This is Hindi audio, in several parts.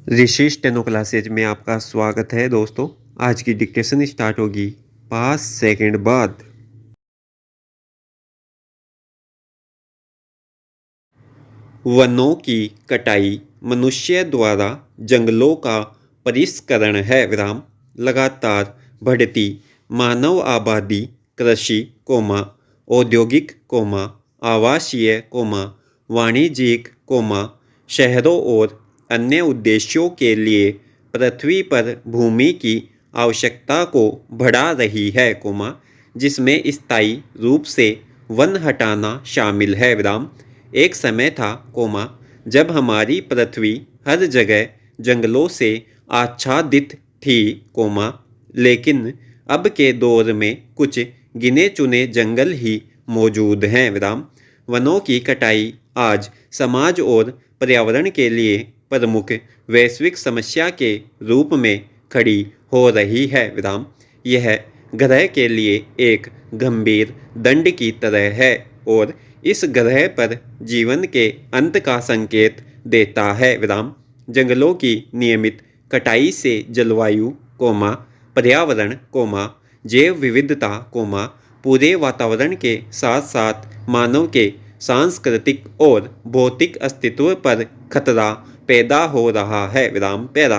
ऋषि स्टेनो क्लासेज में आपका स्वागत है दोस्तों। आज की डिक्टेशन स्टार्ट होगी 5 सेकंड बाद। वनों की कटाई मनुष्य द्वारा जंगलों का परिष्करण है विराम। लगातार बढ़ती मानव आबादी कृषि कोमा औद्योगिक कोमा आवासीय कोमा वाणिज्यिक कोमा शहरों और अन्य उद्देश्यों के लिए पृथ्वी पर भूमि की आवश्यकता को बढ़ा रही है कोमा, जिसमें स्थायी रूप से वन हटाना शामिल है विराम। एक समय था कोमा जब हमारी पृथ्वी हर जगह जंगलों से आच्छादित थी कोमा, लेकिन अब के दौर में कुछ गिने चुने जंगल ही मौजूद हैं विराम। वनों की कटाई आज समाज और पर्यावरण के लिए प्रमुख वैश्विक समस्या के रूप में खड़ी हो रही है विराम। यह ग्रह के लिए एक गंभीर दंड की तरह है और इस ग्रह पर जीवन के अंत का संकेत देता है विराम। जंगलों की नियमित कटाई से जलवायु कोमा पर्यावरण कोमा जैव विविधता कोमा पूरे वातावरण के साथ साथ मानव के सांस्कृतिक और भौतिक अस्तित्व पर खतरा पैदा हो रहा है विराम पैदा।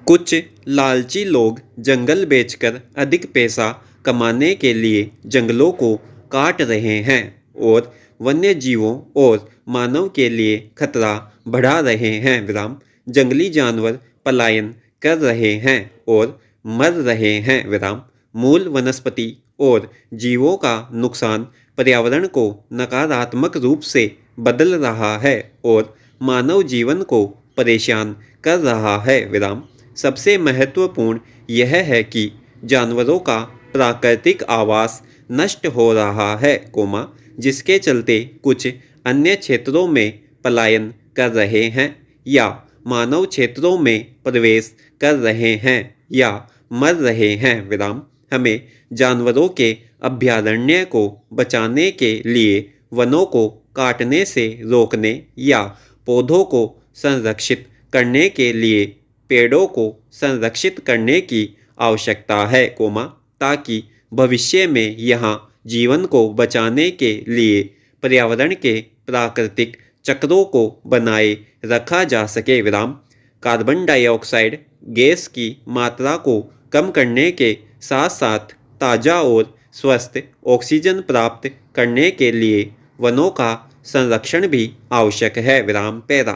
कुछ लालची लोग जंगल बेचकर अधिक पैसा कमाने के लिए जंगलों को काट रहे हैं और वन्य जीवों और मानव के लिए खतरा बढ़ा रहे हैं विराम। जंगली जानवर पलायन कर रहे हैं और मर रहे हैं विराम। मूल वनस्पति और जीवों का नुकसान पर्यावरण को नकारात्मक रूप से बदल रहा है और मानव जीवन को परेशान कर रहा है विराम। सबसे महत्वपूर्ण यह है कि जानवरों का प्राकृतिक आवास नष्ट हो रहा है कोमा, जिसके चलते कुछ अन्य क्षेत्रों में पलायन कर रहे हैं या मानव क्षेत्रों में प्रवेश कर रहे हैं या मर रहे हैं विराम। हमें जानवरों के अभयारण्य को बचाने के लिए वनों को काटने से रोकने या पौधों को संरक्षित करने के लिए पेड़ों को संरक्षित करने की आवश्यकता है कोमा, ताकि भविष्य में यहाँ जीवन को बचाने के लिए पर्यावरण के प्राकृतिक चक्रों को बनाए रखा जा सके विराम। कार्बन डाइऑक्साइड गैस की मात्रा को कम करने के साथ साथ ताज़ा और स्वस्थ ऑक्सीजन प्राप्त करने के लिए वनों का संरक्षण भी आवश्यक है विराम पैदा।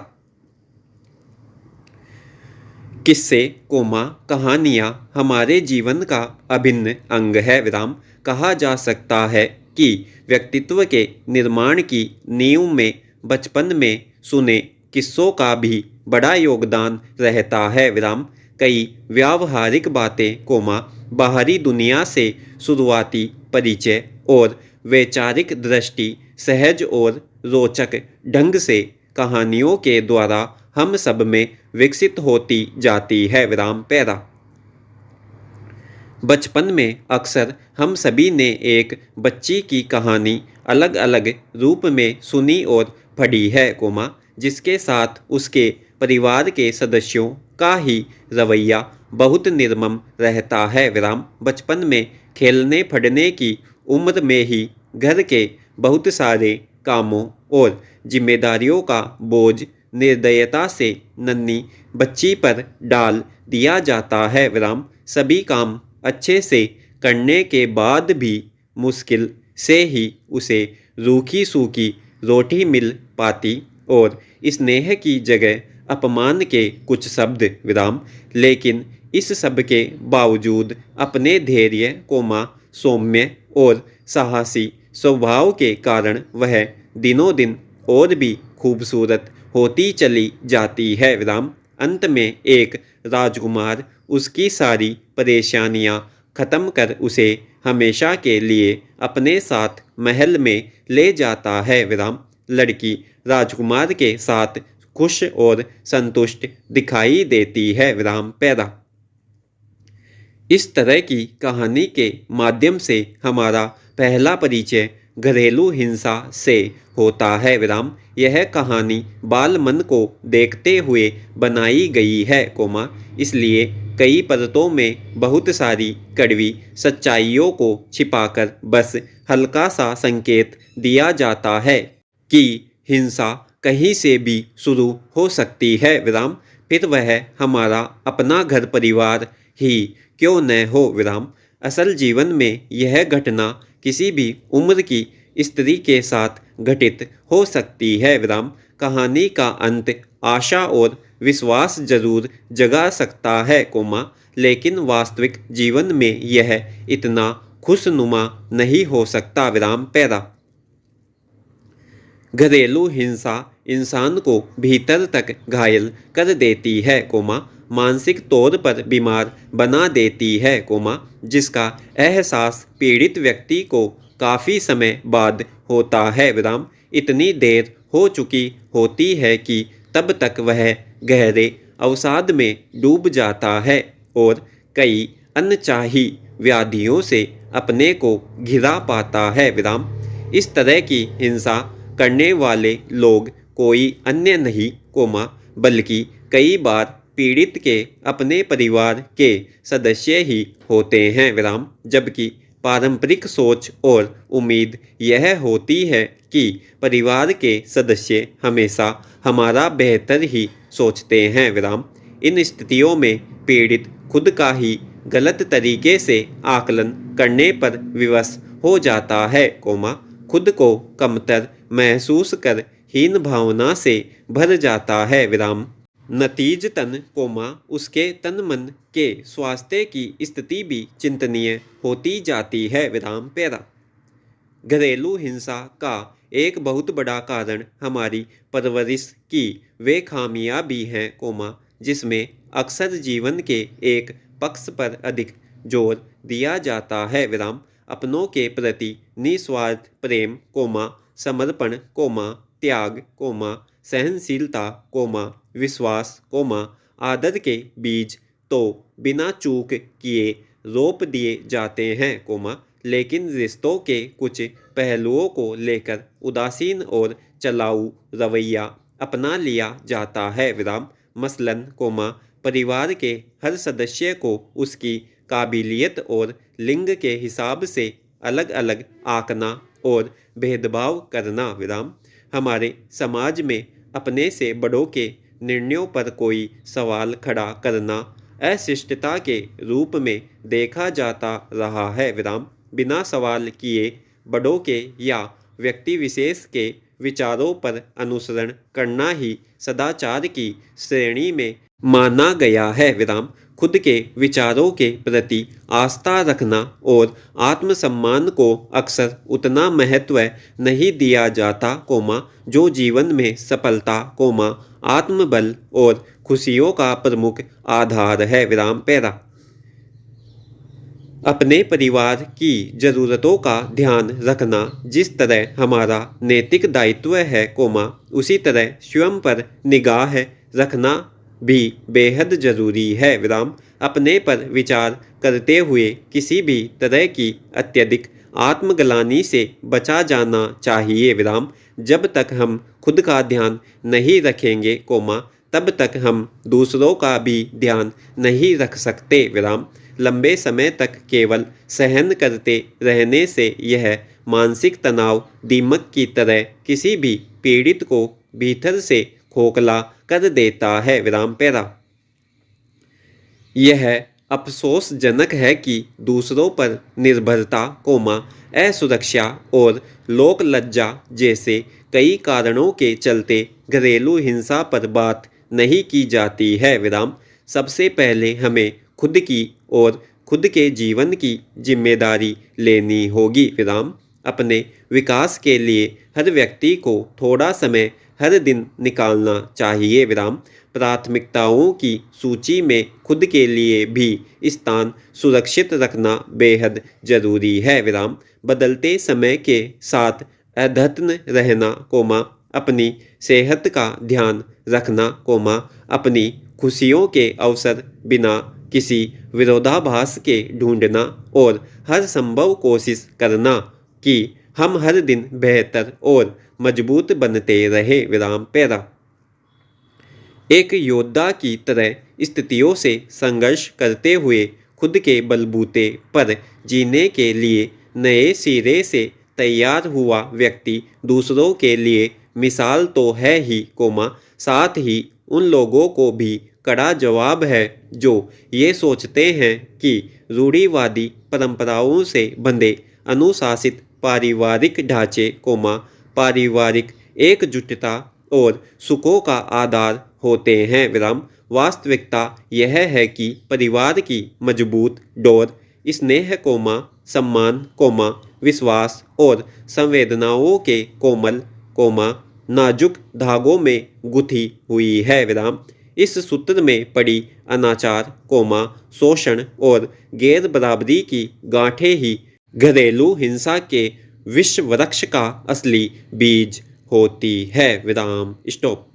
किस्से कोमा कहानियाँ हमारे जीवन का अभिन्न अंग है विराम। कहा जा सकता है कि व्यक्तित्व के निर्माण की नींव में बचपन में सुने किस्सों का भी बड़ा योगदान रहता है विराम। कई व्यावहारिक बातें कोमा बाहरी दुनिया से शुरुआती परिचय और वैचारिक दृष्टि सहज और रोचक ढंग से कहानियों के द्वारा हम सब में विकसित होती जाती है विराम पैदा। बचपन में अक्सर हम सभी ने एक बच्ची की कहानी अलग अलग रूप में सुनी और पढ़ी है कोमा, जिसके साथ उसके परिवार के सदस्यों का ही रवैया बहुत निर्मम रहता है विराम। बचपन में खेलने पढ़ने की उम्र में ही घर के बहुत सारे कामों और जिम्मेदारियों का बोझ निर्दयता से नन्ही बच्ची पर डाल दिया जाता है विराम। सभी काम अच्छे से करने के बाद भी मुश्किल से ही उसे रूखी सूखी रोटी मिल पाती और स्नेह की जगह अपमान के कुछ शब्द विराम। लेकिन इस सब के बावजूद अपने धैर्य कोमा सौम्य और साहसी स्वभाव के कारण वह दिनों दिन और भी खूबसूरत होती चली जाती है विराम। अंत में एक राजकुमार उसकी सारी परेशानियां खत्म कर उसे हमेशा के लिए अपने साथ महल में ले जाता है विराम। लड़की राजकुमार के साथ खुश और संतुष्ट दिखाई देती है विराम पैदा। इस तरह की कहानी के माध्यम से हमारा पहला परिचय घरेलू हिंसा से होता है विराम। यह कहानी बाल मन को देखते हुए बनाई गई है कोमा, इसलिए कई परतों में बहुत सारी कड़वी सच्चाइयों को छिपाकर बस हल्का सा संकेत दिया जाता है कि हिंसा कहीं से भी शुरू हो सकती है विराम, फिर वह हमारा अपना घर परिवार ही क्यों न हो विराम। असल जीवन में यह घटना किसी भी उम्र की स्त्री के साथ घटित हो सकती है विराम। कहानी का अंत आशा और विश्वास जरूर जगा सकता है कोमा, लेकिन वास्तविक जीवन में यह इतना खुशनुमा नहीं हो सकता विराम पैरा। घरेलू हिंसा इंसान को भीतर तक घायल कर देती है कोमा, मानसिक तौर पर बीमार बना देती है कोमा, जिसका एहसास पीड़ित व्यक्ति को काफ़ी समय बाद होता है विराम। इतनी देर हो चुकी होती है कि तब तक वह गहरे अवसाद में डूब जाता है और कई अनचाही व्याधियों से अपने को घिरा पाता है विराम। इस तरह की हिंसा करने वाले लोग कोई अन्य नहीं कोमा, बल्कि कई बार पीड़ित के अपने परिवार के सदस्य ही होते हैं विराम। जबकि पारंपरिक सोच और उम्मीद यह होती है कि परिवार के सदस्य हमेशा हमारा बेहतर ही सोचते हैं विराम। इन स्थितियों में पीड़ित खुद का ही गलत तरीके से आकलन करने पर विवश हो जाता है कोमा, खुद को कमतर महसूस कर हीन भावना से भर जाता है विराम। नतीजतन कोमा उसके तन मन के स्वास्थ्य की स्थिति भी चिंतनीय होती जाती है विराम पैरा। घरेलू हिंसा का एक बहुत बड़ा कारण हमारी परवरिश की वे खामियां भी हैं कोमा, जिसमें अक्सर जीवन के एक पक्ष पर अधिक जोर दिया जाता है विराम। अपनों के प्रति निस्वार्थ प्रेम कोमा, समर्पण कोमा, त्याग कोमा, सहनशीलता कोमा, विश्वास कोमा, आदर के बीज तो बिना चूक किए रोप दिए जाते हैं कोमा, लेकिन रिश्तों के कुछ पहलुओं को लेकर उदासीन और चलाऊ रवैया अपना लिया जाता है विराम। मसलन कोमा, परिवार के हर सदस्य को उसकी काबिलियत और लिंग के हिसाब से अलग अलग आंकना और भेदभाव करना विराम। हमारे समाज में अपने से बड़ों के निर्णयों पर कोई सवाल खड़ा करना अशिष्टता के रूप में देखा जाता रहा है विराम। बिना सवाल किए बड़ों के या व्यक्ति विशेष के विचारों पर अनुसरण करना ही सदाचार की श्रेणी में माना गया है विराम। खुद के विचारों के प्रति आस्था रखना और आत्मसम्मान को अक्सर उतना महत्व नहीं दिया जाता कोमा, जो जीवन में सफलता कोमा, आत्मबल और खुशियों का प्रमुख आधार है विराम पैरा। अपने परिवार की ज़रूरतों का ध्यान रखना जिस तरह हमारा नैतिक दायित्व है कोमा, उसी तरह स्वयं पर निगाह रखना भी बेहद ज़रूरी है विराम। अपने पर विचार करते हुए किसी भी तरह की अत्यधिक आत्मग्लानि से बचा जाना चाहिए विराम। जब तक हम खुद का ध्यान नहीं रखेंगे कोमा, तब तक हम दूसरों का भी ध्यान नहीं रख सकते विराम। लंबे समय तक केवल सहन करते रहने से यह मानसिक तनाव दीमक की तरह किसी भी पीड़ित को भीतर से खोखला कर देता है विराम पैरा। यह अफसोसजनक है कि दूसरों पर निर्भरता कोमा, असुरक्षा और लोक लज्जा जैसे कई कारणों के चलते घरेलू हिंसा पर बात नहीं की जाती है विराम। सबसे पहले हमें खुद की और खुद के जीवन की जिम्मेदारी लेनी होगी विराम। अपने विकास के लिए हर व्यक्ति को थोड़ा समय हर दिन निकालना चाहिए विराम। प्राथमिकताओं की सूची में खुद के लिए भी स्थान सुरक्षित रखना बेहद ज़रूरी है विराम। बदलते समय के साथ अद्यतन रहना कोमा, अपनी सेहत का ध्यान रखना कोमा, अपनी खुशियों के अवसर बिना किसी विरोधाभास के ढूंढना और हर संभव कोशिश करना कि हम हर दिन बेहतर और मजबूत बनते रहे। विराम पैरा। एक योद्धा की तरह स्थितियों से संघर्ष करते हुए खुद के बलबूते पर जीने के लिए नए सिरे से तैयार हुआ व्यक्ति दूसरों के लिए मिसाल तो है ही, साथ ही उन लोगों को भी कड़ा जवाब है जो ये सोचते हैं कि रूढ़िवादी परंपराओं से बंधे अनुशासित पारिवारिक ढांचे, पारिवारिक एकजुटता और सुखों का आधार होते हैं। विराम। वास्तविकता यह है कि परिवार की मजबूत डोर स्नेह, सम्मान, विश्वास और संवेदनाओं के कोमल, नाजुक धागों में गुथी हुई है। विराम। इस सूत्र में पड़ी अनाचार, शोषण और गैर बराबरी की गांठें ही घरेलू हिंसा के विश्व वृक्ष का असली बीज होती है। विराम। स्टॉप।